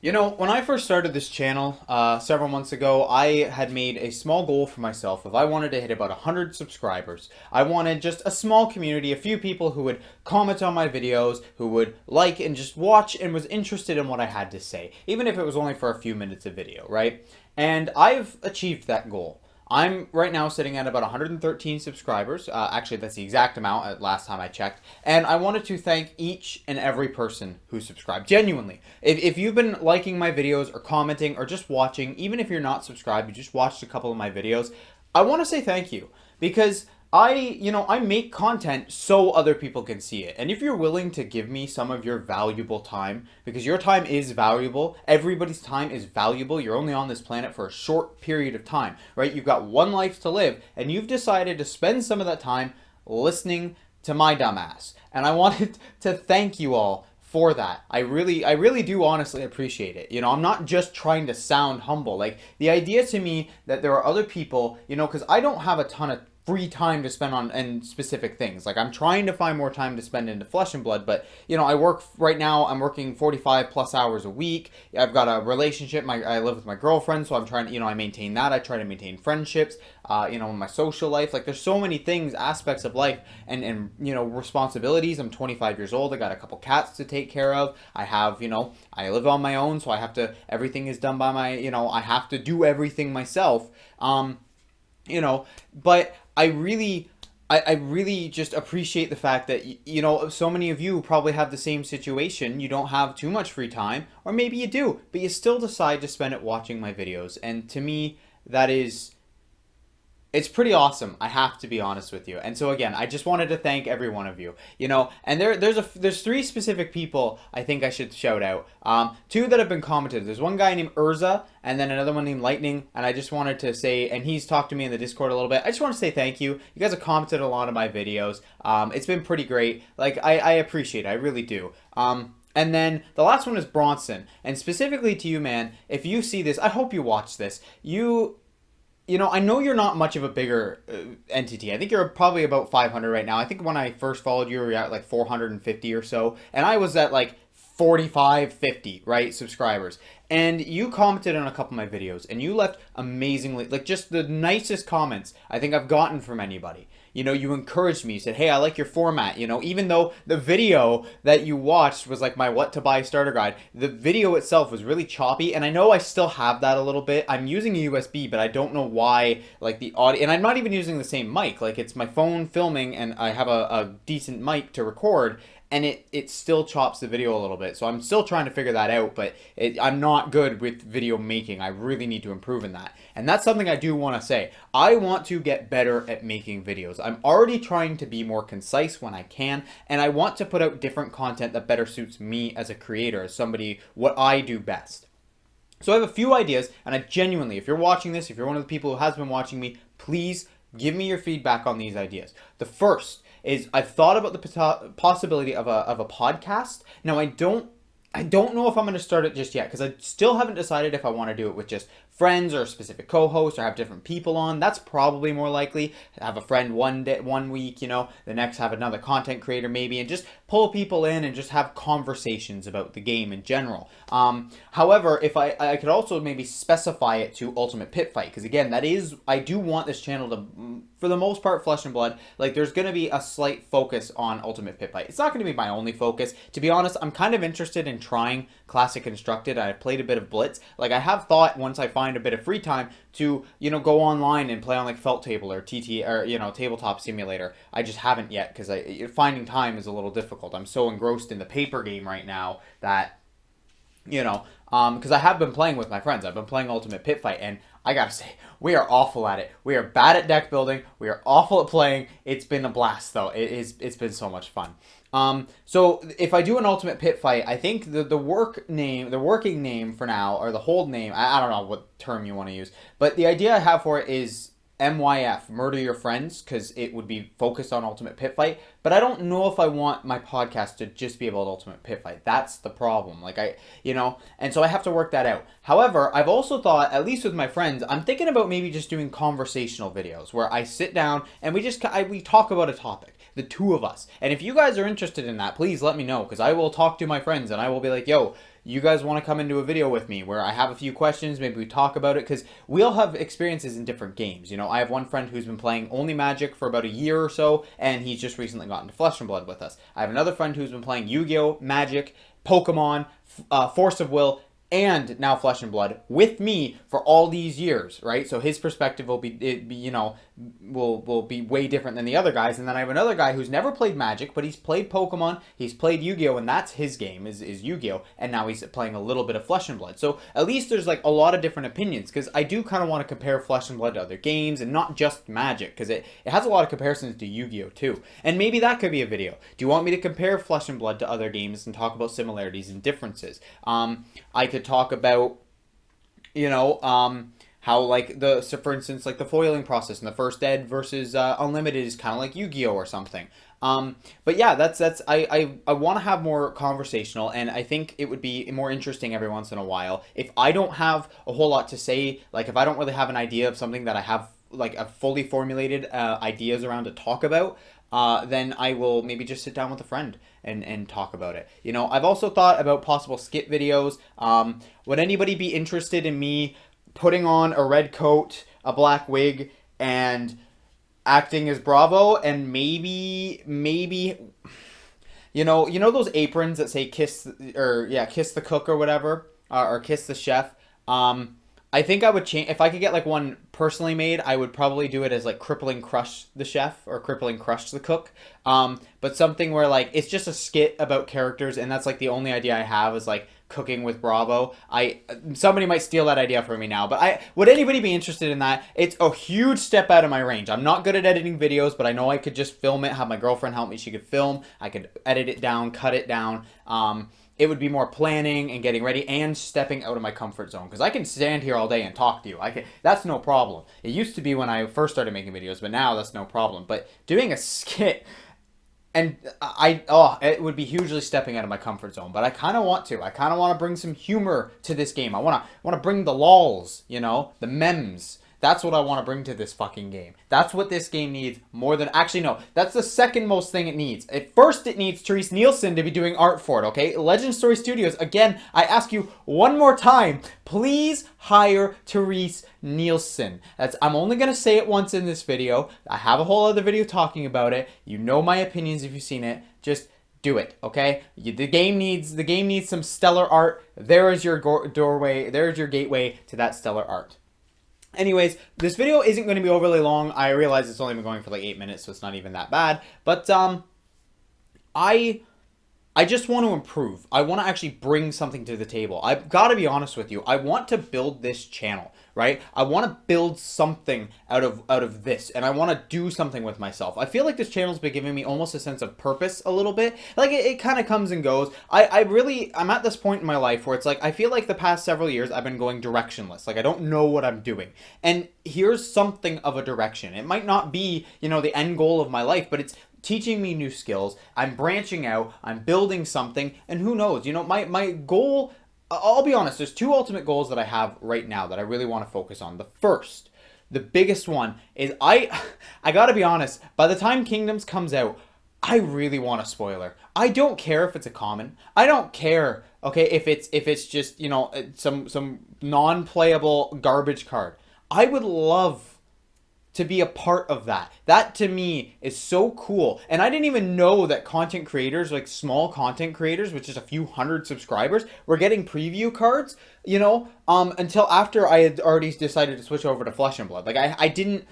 You know, when I first started this channel several months ago, I had made a small goal for myself of I wanted to hit about 100 subscribers. I wanted just a small community, a few people who would comment on my videos, who would like and just watch and was interested in what I had to say, even if it was only for a few minutes of video, right? And I've achieved that goal. I'm right now sitting at about 113 subscribers. Actually, that's the exact amount at last time I checked. And I wanted to thank each and every person who subscribed. Genuinely. If you've been liking my videos or commenting or just watching, even if you're not subscribed, you just watched a couple of my videos, I want to say thank you. Because I make content so other people can see it. And if you're willing to give me some of your valuable time, because your time is valuable, everybody's time is valuable. You're only on this planet for a short period of time, right? You've got one life to live, and you've decided to spend some of that time listening to my dumbass. And I wanted to thank you all for that. I really do honestly appreciate it. I'm not just trying to sound humble. Like the idea to me that there are other people, because I don't have a ton of free time to spend on and specific things. Like I'm trying to find more time to spend into Flesh and Blood, but I work right now. I'm working 45 plus hours a week. I've got a relationship. I live with my girlfriend, so I'm trying to I maintain that. I try to maintain friendships. My social life. Like there's so many things, aspects of life, and responsibilities. I'm 25 years old. I got a couple cats to take care of. I have I live on my own, so I have to. Everything is done by my I have to do everything myself. But I really just appreciate the fact that so many of you probably have the same situation. You don't have too much free time, or maybe you do, but you still decide to spend it watching my videos. And to me, that is it's pretty awesome. I have to be honest with you. And so again, I just wanted to thank every one of you. And there's three specific people I think I should shout out. Two that have been commented. There's one guy named Urza, and then another one named Lightning. And I just wanted to say, and he's talked to me in the Discord a little bit. I just want to say thank you. You guys have commented a lot of my videos. It's been pretty great. Like I appreciate it. I really do. And then the last one is Bronson, and specifically to you, man. If you see this, I hope you watch this. I know you're not much of a bigger entity. I think you're probably about 500 right now. I think when I first followed you, you were at like 450 or so. And I was at like 45, 50, right, subscribers. And you commented on a couple of my videos, and you left amazingly, like just the nicest comments I think I've gotten from anybody. You encouraged me. You said, hey, I like your format. Even though the video that you watched was like my what to buy starter guide, the video itself was really choppy. And I know I still have that a little bit. I'm using a USB, but I don't know why, like the audio, and I'm not even using the same mic. Like it's my phone filming, and I have a decent mic to record, and it still chops the video a little bit. So I'm still trying to figure that out, but I'm not good with video making. I really need to improve in that. And that's something I do want to say. I want to get better at making videos. I'm already trying to be more concise when I can, and I want to put out different content that better suits me as a creator, as somebody, what I do best. So I have a few ideas, and I genuinely, if you're watching this, if you're one of the people who has been watching me, please give me your feedback on these ideas. The first is I've thought about the possibility of a podcast. Now I don't know if I'm going to start it just yet, because I still haven't decided if I want to do it with just friends or a specific co-host, or have different people on. That's probably more likely. Have a friend one day, one week, the next have another content creator maybe, and just pull people in and just have conversations about the game in general. However, if I could also maybe specify it to Ultimate Pit Fight, because again, I do want this channel to, for the most part, Flesh and Blood. Like there's going to be a slight focus on Ultimate Pit Fight. It's not going to be my only focus. To be honest, I'm kind of interested in trying Classic Constructed. I played a bit of Blitz. Like I have thought, once I find a bit of free time, to go online and play on like Felt Table or TT, or Tabletop Simulator. I just haven't yet, because finding time is a little difficult. I'm so engrossed in the paper game right now that because I have been playing with my friends. I've been playing Ultimate Pit Fight, and I gotta say, we are awful at it. We are bad at deck building. We are awful at playing. It's been a blast, though. It's been so much fun. So if I do an Ultimate Pit Fight, I think the working name for now, or the hold name, I don't know what term you want to use, but the idea I have for it is MYF, Murder Your Friends, because it would be focused on Ultimate Pit Fight. But I don't know if I want my podcast to just be about Ultimate Pit Fight. That's the problem. And so I have to work that out. However, I've also thought, at least with my friends, I'm thinking about maybe just doing conversational videos where I sit down and we talk about a topic, the two of us. And if you guys are interested in that, please let me know, because I will talk to my friends and I will be like, yo, you guys want to come into a video with me where I have a few questions, maybe we talk about it, because we all have experiences in different games. You know, I have one friend who's been playing only Magic for about a year or so, and he's just recently gotten to Flesh and Blood with us. I have another friend who's been playing Yu-Gi-Oh, Magic, Pokemon, Force of Will, and now Flesh and Blood with me for all these years, right? So his perspective will be you know, will be way different than the other guys. And then I have another guy who's never played Magic, but he's played Pokemon, he's played Yu-Gi-Oh, and that's his game is Yu-Gi-Oh, and now he's playing a little bit of Flesh and Blood. So at least there's like a lot of different opinions, because I do kind of want to compare Flesh and Blood to other games and not just Magic, because it has a lot of comparisons to Yu-Gi-Oh too. And maybe that could be a video. Do you want me to compare Flesh and Blood to other games and talk about similarities and differences? I could talk about, you know, how like so for instance, like the foiling process in the first ed versus unlimited is kind of like Yu-Gi-Oh or something. But yeah, that's I want to have more conversational, and I think it would be more interesting every once in a while if I don't have a whole lot to say, like if I don't really have an idea of something that I have like a fully formulated ideas around to talk about. Then I will maybe just sit down with a friend and talk about it. You know, I've also thought about possible skit videos. Would anybody be interested in me putting on a red coat, a black wig, and acting as Bravo, and maybe you know those aprons that say kiss the cook or whatever, or kiss the chef. I think I would change, if I could get like one personally made, I would probably do it as like crippling crush the chef or crippling crush the cook. But something where like it's just a skit about characters, and that's like the only idea I have is like cooking with Bravo. Somebody might steal that idea from me now, but would anybody be interested in that? It's a huge step out of my range. I'm not good at editing videos, but I know I could just film it, have my girlfriend help me. She could film, I could edit it down, cut it down. It would be more planning and getting ready and stepping out of my comfort zone, because I can stand here all day and talk to you. That's no problem. It used to be when I first started making videos, but now that's no problem. But doing a skit, and it would be hugely stepping out of my comfort zone. But I kind of want to. I kind of want to bring some humor to this game. I want to bring the lols, you know, the memes. That's what I want to bring to this fucking game. That's what this game needs more than... Actually, no. That's the second most thing it needs. At first, it needs Therese Nielsen to be doing art for it, okay? Legend Story Studios, again, I ask you one more time, please hire Therese Nielsen. I'm only going to say it once in this video. I have a whole other video talking about it. You know my opinions if you've seen it. Just do it, okay? The game needs some stellar art. There is your doorway. There's your gateway to that stellar art. Anyways, this video isn't going to be overly long. I realize it's only been going for like 8 minutes, so it's not even that bad. But I just want to improve. I want to actually bring something to the table. I've got to be honest with you. I want to build this channel, right? I want to build something out of this, and I want to do something with myself. I feel like this channel's been giving me almost a sense of purpose a little bit. Like it kind of comes and goes. I'm at this point in my life where it's like I feel like the past several years I've been going directionless. Like I don't know what I'm doing. And here's something of a direction. It might not be, you know, the end goal of my life, but it's teaching me new skills. I'm branching out, I'm building something, and who knows, you know, my goal, I'll be honest, there's two ultimate goals that I have right now that I really want to focus on. The first, the biggest one is I gotta be honest, by the time Kingdoms comes out, I really want a spoiler. I don't care if it's a common. I don't care, okay, if it's just, you know, some non-playable garbage card. I would love to be a part of that. That to me is so cool. And I didn't even know that content creators, like small content creators with just a few hundred subscribers, were getting preview cards, you know, until after I had already decided to switch over to Flesh and Blood. Like I didn't,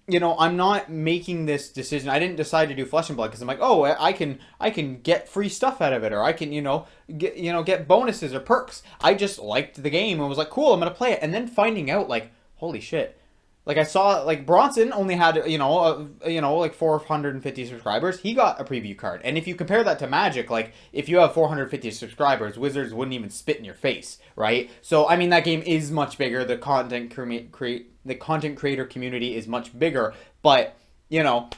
you know, I'm not making this decision. I didn't decide to do Flesh and Blood because I'm like, oh, I can get free stuff out of it, or I can, get bonuses or perks. I just liked the game and was like, cool, I'm gonna play it. And then finding out, like, holy shit. Like I saw, like Bronson only had, like 450 subscribers. He got a preview card. And if you compare that to Magic, like if you have 450 subscribers, Wizards wouldn't even spit in your face, right? So I mean that game is much bigger. The content creator community is much bigger, but you know,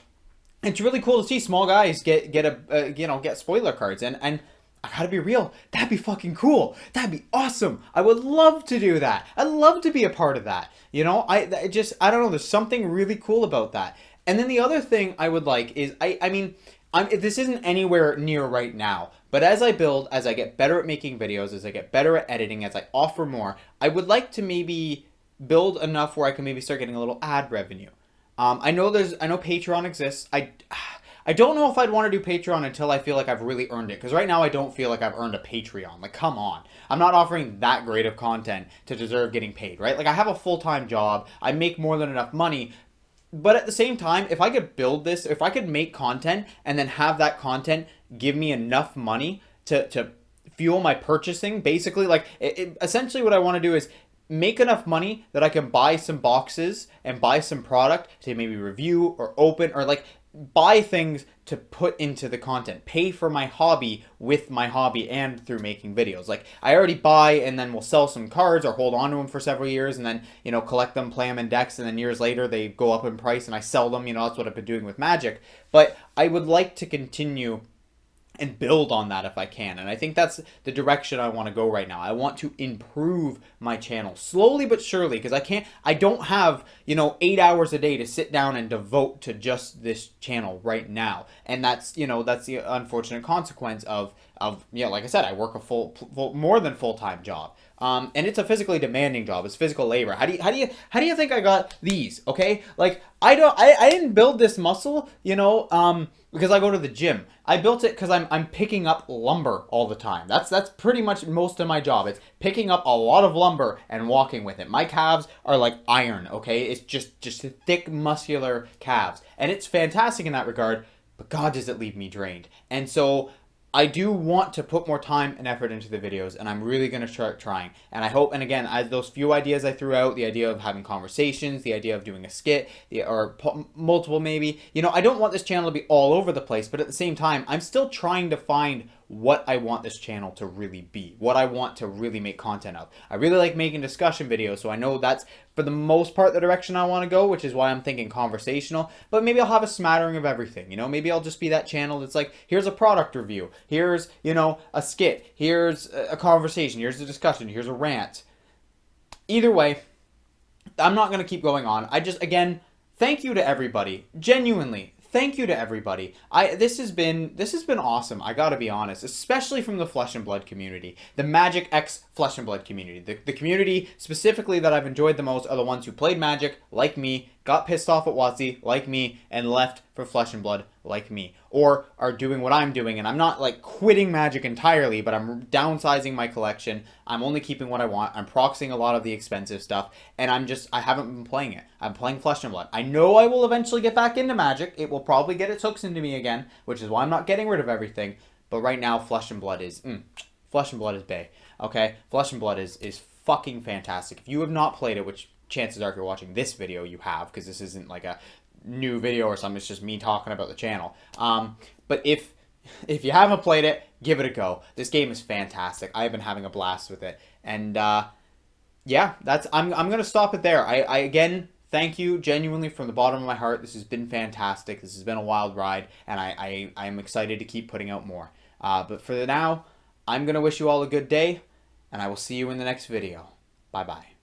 it's really cool to see small guys get spoiler cards, and I gotta be real, that'd be fucking cool. That'd be awesome. I would love to do that. I'd love to be a part of that. You know, I don't know, there's something really cool about that. And then the other thing I would like is, I mean, this isn't anywhere near right now, but as I build, as I get better at making videos, as I get better at editing, as I offer more, I would like to maybe build enough where I can maybe start getting a little ad revenue. I know Patreon exists. I don't know if I'd want to do Patreon until I feel like I've really earned it. Because right now I don't feel like I've earned a Patreon. Like, come on. I'm not offering that great of content to deserve getting paid, right? Like, I have a full-time job. I make more than enough money. But at the same time, if I could build this, if I could make content and then have that content give me enough money to fuel my purchasing, basically, like, essentially what I want to do is make enough money that I can buy some boxes and buy some product to maybe review or open or like buy things to put into the content, pay for my hobby with my hobby and through making videos. Like, I already buy and then we'll sell some cards or hold on to them for several years and then, you know, collect them, play them in decks, and then years later they go up in price and I sell them. You know, that's what I've been doing with Magic. But I would like to continue and build on that if I can. And I think that's the direction I want to go right now. I want to improve my channel slowly but surely, because I don't have, you know, 8 hours a day to sit down and devote to just this channel right now. And that's, you know, that's the unfortunate consequence of you know, like I said, I work a more than full-time job. And it's a physically demanding job. It's physical labor. How do you think I got these? Okay, like I didn't build this muscle, you know, because I go to the gym. I built it because I'm picking up lumber all the time. That's pretty much most of my job. It's picking up a lot of lumber and walking with it. My calves are like iron. Okay, it's just thick, muscular calves, and it's fantastic in that regard. But God, does it leave me drained. And so I do want to put more time and effort into the videos, and I'm really going to start trying. And I hope, and again, as those few ideas I threw out, the idea of having conversations, the idea of doing a skit, or multiple maybe, you know, I don't want this channel to be all over the place, but at the same time, I'm still trying to find what I want this channel to really be, what I want to really make content of. I really like making discussion videos, so I know that's for the most part the direction I want to go, which is why I'm thinking conversational, but maybe I'll have a smattering of everything, you know, maybe I'll just be that channel that's like, here's a product review, here's, you know, a skit, here's a conversation, here's a discussion, here's a rant. Either way, I'm not going to keep going on. I just, again, thank you to everybody, genuinely. Thank you to everybody. This has been awesome. I gotta be honest, especially from the Flesh and Blood community, the Magic X Flesh and Blood community. The community specifically that I've enjoyed the most are the ones who played Magic like me, got pissed off at WotC like me, and left for Flesh and Blood like me, or are doing what I'm doing. And I'm not like quitting Magic entirely, but I'm downsizing my collection. I'm only keeping what I want. I'm proxying a lot of the expensive stuff, and I haven't been playing it. I'm playing Flesh and Blood. I know I will eventually get back into Magic. It will probably get its hooks into me again, which is why I'm not getting rid of everything. But right now, Flesh and Blood is bae. Okay, Flesh and Blood is fucking fantastic. If you have not played it, which chances are if you're watching this video you have, because this isn't like a new video or something, it's just me talking about the channel. But if you haven't played it, give it a go. This game is fantastic. I've been having a blast with it. And yeah, I'm gonna stop it there. I again thank you genuinely from the bottom of my heart. This has been fantastic. This has been a wild ride, and I'm excited to keep putting out more. But for now, I'm gonna wish you all a good day, and I will see you in the next video. Bye bye.